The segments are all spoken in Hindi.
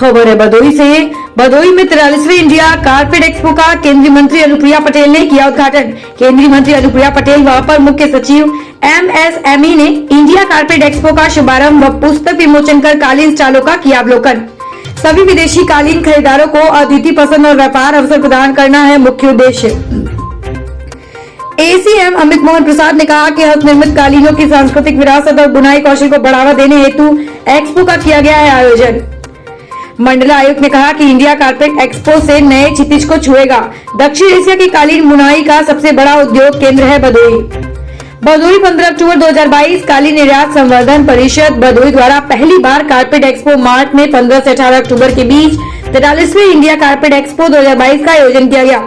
खबर है भदोही से। भदोही में 43वें इंडिया कारपेट एक्सपो का केंद्रीय मंत्री अनुप्रिया पटेल ने किया उद्घाटन। केंद्रीय मंत्री अनुप्रिया पटेल व अपर मुख्य सचिव MSME ने इंडिया कारपेट एक्सपो का शुभारंभ व पुस्तक विमोचन कर कालीन स्टॉलों का किया अवलोकन। सभी विदेशी कालीन खरीदारों को अद्वितीय पसंद और व्यापार अवसर प्रदान करना है मुख्य उद्देश्य। ACM अमित मोहन प्रसाद ने कहा कि हस्तनिर्मित कालीनों की सांस्कृतिक विरासत और बुनाई कौशल को बढ़ावा देने हेतु एक्सपो का किया गया है आयोजन। मंडल आयुक्त ने कहा कि इंडिया कारपेट एक्सपो से नए क्षितिज को छुएगा। दक्षिण एशिया की कालीन बुनाई का सबसे बड़ा उद्योग केंद्र है भदोही। भदोही 15 अक्टूबर 2022 कालीन निर्यात संवर्धन परिषद भदोही द्वारा पहली बार कारपेट एक्सपो मार्च में 15 से 18 अक्टूबर के बीच 43वें इंडिया कारपेट एक्सपो 2022 का आयोजन किया गया।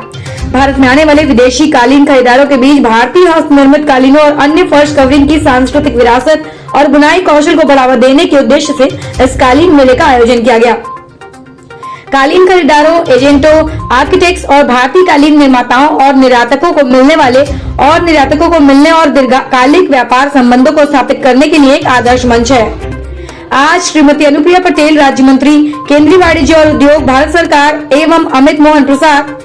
भारत में आने वाले विदेशी कालीन खरीदारों के बीच भारतीय हस्तनिर्मित कालीनों और अन्य फर्श कवरिंग की सांस्कृतिक विरासत और बुनाई कौशल को बढ़ावा देने के उद्देश्य से इस कालीन मेले का आयोजन किया गया। कालीन खरीदारों, एजेंटों, आर्किटेक्ट्स और भारतीय कालीन निर्माताओं और निर्यातकों को मिलने और दीर्घकालिक व्यापार संबंधों को स्थापित करने के लिए एक आदर्श मंच है। आज श्रीमती अनुप्रिया पटेल, राज्य मंत्री केंद्रीय वाणिज्य और उद्योग, भारत सरकार एवं अमित मोहन प्रसाद,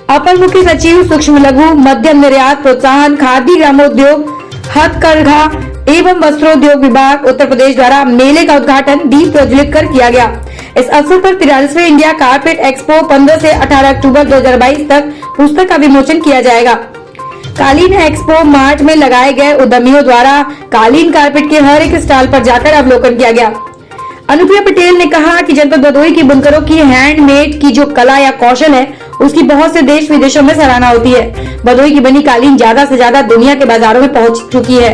अपर मुख्य सचिव सूक्ष्म लघु मध्यम निर्यात प्रोत्साहन, खादी ग्रामोद्योग, हथकरघा एवं वस्त्रोद्योग विभाग उत्तर प्रदेश द्वारा मेले का उद्घाटन दीप प्रज्वलित कर किया गया। इस अवसर पर 43वें इंडिया कारपेट एक्सपो 15 से 18 अक्टूबर 2022 तक पुस्तक का विमोचन किया जाएगा। कालीन एक्सपो मार्च में लगाए गए उद्यमियों द्वारा कालीन कारपेट के हर एक स्टॉल पर जाकर अवलोकन किया गया। अनुप्रिया पटेल ने कहा कि जनपद भदोही की बुनकरों की हैंडमेड की जो कला या कौशल है उसकी बहुत से देश विदेशों में सराहना होती है। भदोही की बनी कालीन ज्यादा से ज्यादा दुनिया के बाजारों में पहुंच चुकी है,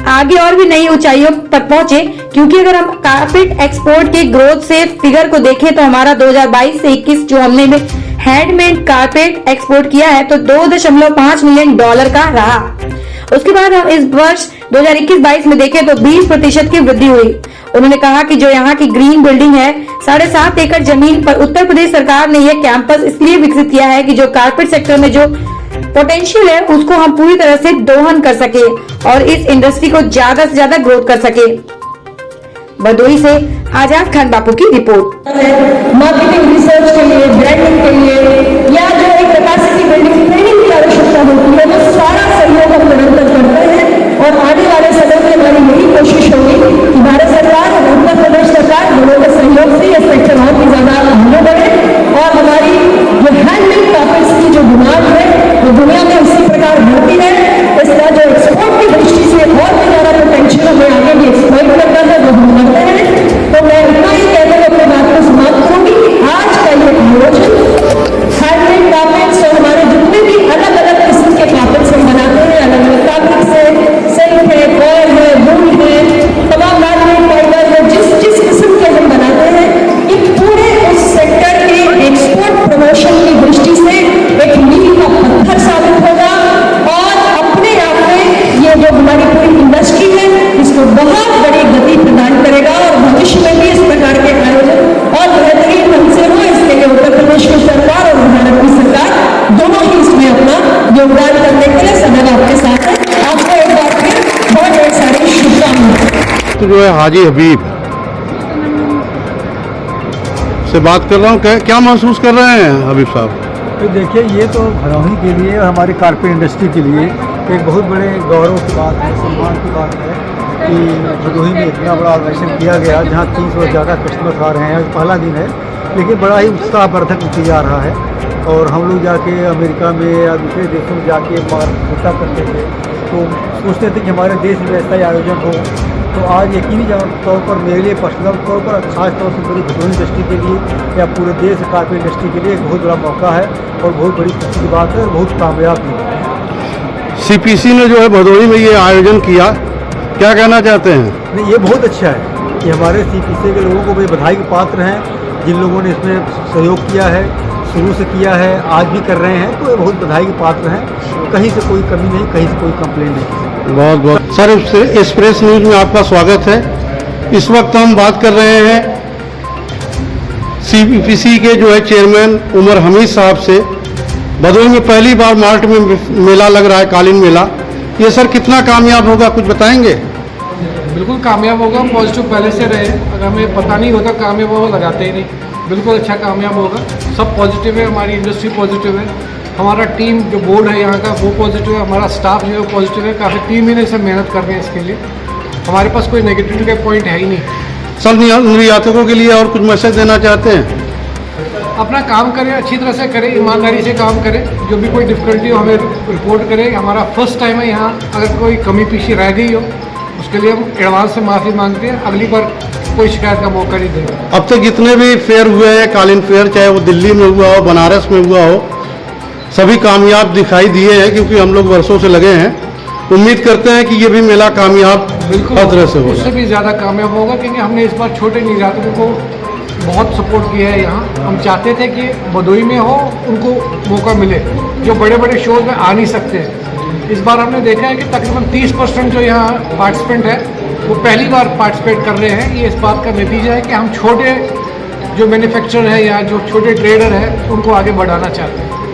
आगे और भी नई ऊंचाइयों पर पहुंचे, क्योंकि अगर हम कारपेट एक्सपोर्ट के ग्रोथ से फिगर को देखें तो हमारा 2022 से 21 जो हमने हैंडमेड कारपेट एक्सपोर्ट किया है तो $2.5 मिलियन का रहा। उसके बाद हम इस वर्ष 2021-22 में देखें तो 20% की वृद्धि हुई। उन्होंने कहा कि जो यहाँ की ग्रीन बिल्डिंग है 7.5 एकड़ जमीन पर उत्तर प्रदेश सरकार ने यह कैंपस इसलिए विकसित किया है कि जो कारपेट सेक्टर में जो पोटेंशियल है उसको हम पूरी तरह से दोहन कर सके और इस इंडस्ट्री को ज्यादा से ज्यादा ग्रोथ कर सके। भदोही से आजाद खान बापू की रिपोर्ट। मार्केटिंग रिसर्च के लिए, ब्रांडिंग के लिए या जो एक कैपेसिटी बिल्डिंग ट्रेनिंग की आवश्यकता होती है वो सारा सहयोग हम निरंतर करते हैं और आने वाले समय में हमारी यही कोशिश होगी कि भारत सरकार और उत्तर प्रदेश सरकार दोनों के सहयोग से यह सेक्टर और भी ज्यादा आगे बढ़े और हमारी जो हैंडमेड कारपेट्स की जो डिमांड है वो दुनिया में उसी प्रकार बढ़ती है। इसका जो एक्सपोर्ट की दृष्टि से और भी ज्यादा पोटेंशियल हमें आगे भी एक्सप्लॉइट करना है वो हम करते हैं। तो मैं इतना ही कहकर अपनी बात को समाप्त करूंगी कि आज का ये आयोजन हैंडमेड कारपेट्स और हमारे जितने भी अलग अलग किस्म के कारपेट्स हम बनाते हैं, अलग अलग फैब्रिक से, सिल्क है, कॉयर है, वूल है, तमाम हैंडमेड फाइबर है, जिस किस्म के हम बनाते हैं, ये पूरे उस सेक्टर के एक्सपोर्ट प्रमोशन की दृष्टि से एक मील का पत्थर साबित होगा और अपने आप में ये जो हमारी पूरी इंडस्ट्री है इसको बहुत बड़ी गति प्रदान करेगा और भविष्य में भी इस प्रकार के आयोजन और बेहतरीन ढंग से हो, इसके लिए उत्तर प्रदेश की सरकार और भारत की सरकार दोनों ही इसमें अपना योगदान करने के लिए सदैव आपके साथ है। आपको एक बार फिर बहुत सारी शुभकामनाएं। तो जो है हाजी हबीब से बात कर रहा हूँ, क्या महसूस कर रहे हैं हबीब साहब? तो देखिए, ये तो भदोही के लिए, हमारी कारपेट इंडस्ट्री के लिए एक बहुत बड़े गौरव की बात है, सम्मान की बात है कि भदोही में इतना बड़ा ऑर्गेनाइजेशन किया गया जहाँ 300 से ज़्यादा कस्टमर्स आ रहे हैं। आज पहला दिन है लेकिन बड़ा ही उत्साहवर्धक नतीजा आ रहा है और हम लोग जाके अमेरिका में या दूसरे देशों में जाके मार्केट करते थे तो सोचते थे कि हमारे देश में ऐसा ही आयोजन हो। तो आज यकीनी तौर पर मेरे लिए पर्सनल तौर पर, खास तौर से पूरी भदोही इंडस्ट्री के लिए या पूरे देश कारपेट इंडस्ट्री के लिए एक बहुत बड़ा मौका है और बहुत बड़ी खुशी की बात है और बहुत कामयाब भी है। CPC ने जो है भदोही में ये आयोजन किया, क्या कहना चाहते हैं? नहीं, ये बहुत अच्छा है कि हमारे CPC के लोगों को भी बधाई के पात्र हैं, जिन लोगों ने इसमें सहयोग किया है, शुरू से किया है, आज भी कर रहे हैं, तो ये बहुत बधाई के पात्र हैं। कहीं से कोई कमी नहीं, कहीं से कोई कंप्लेंट नहीं। बहुत बहुत सर, एक्सप्रेस न्यूज में आपका स्वागत है। इस वक्त हम बात कर रहे हैं CPC के जो है चेयरमैन उमर हमीद साहब से। भदोही में पहली बार मार्च में मेला लग रहा है, कालीन मेला। ये सर कितना कामयाब होगा, कुछ बताएंगे? बिल्कुल कामयाब होगा, पॉजिटिव पहले से रहे। अगर हमें पता नहीं होता कामयाब होगा लगाते ही नहीं। बिल्कुल अच्छा कामयाब होगा। सब पॉजिटिव है, हमारी इंडस्ट्री पॉजिटिव है, हमारा टीम जो बोर्ड है यहाँ का वो पॉजिटिव है, हमारा स्टाफ जो है पॉजिटिव है। काफ़ी 3 महीने से मेहनत कर रहे हैं इसके लिए, हमारे पास कोई नेगेटिविटी का पॉइंट है ही नहीं। सर निर्यातकों के लिए और कुछ मैसेज देना चाहते हैं? अपना काम करें, अच्छी तरह से करें, ईमानदारी से काम करें, जो भी कोई डिफ़िकल्टी हो हमें रिपोर्ट करें। हमारा फर्स्ट टाइम है यहाँ, अगर कोई कमी पीछे रह गई हो उसके लिए हम एडवांस से माफ़ी मांगते हैं, अगली बार कोई शिकायत का मौका नहीं देंगे। अब तक जितने भी फेयर हुए हैं कालीन फेयर, चाहे वो दिल्ली में हुआ हो, बनारस में हुआ हो, सभी कामयाब दिखाई दिए हैं क्योंकि हम लोग वर्षों से लगे हैं। उम्मीद करते हैं कि ये भी मेला कामयाब बिल्कुल हर तरह से होगा। उससे भी ज़्यादा कामयाब होगा क्योंकि हमने इस बार छोटे निर्यातकों को बहुत सपोर्ट किया है यहाँ। हम चाहते थे कि भदोही में हो उनको मौका मिले जो बड़े बड़े शोज में आ नहीं सकते। इस बार हमने देखा है कि तकरीबन 30% जो यहाँ पार्टिसिपेंट है वो पहली बार पार्टिसिपेट कर रहे हैं। ये इस बात का नतीजा है कि हम छोटे जो मैन्युफैक्चरर है या जो छोटे ट्रेडर है उनको आगे बढ़ाना चाहते हैं।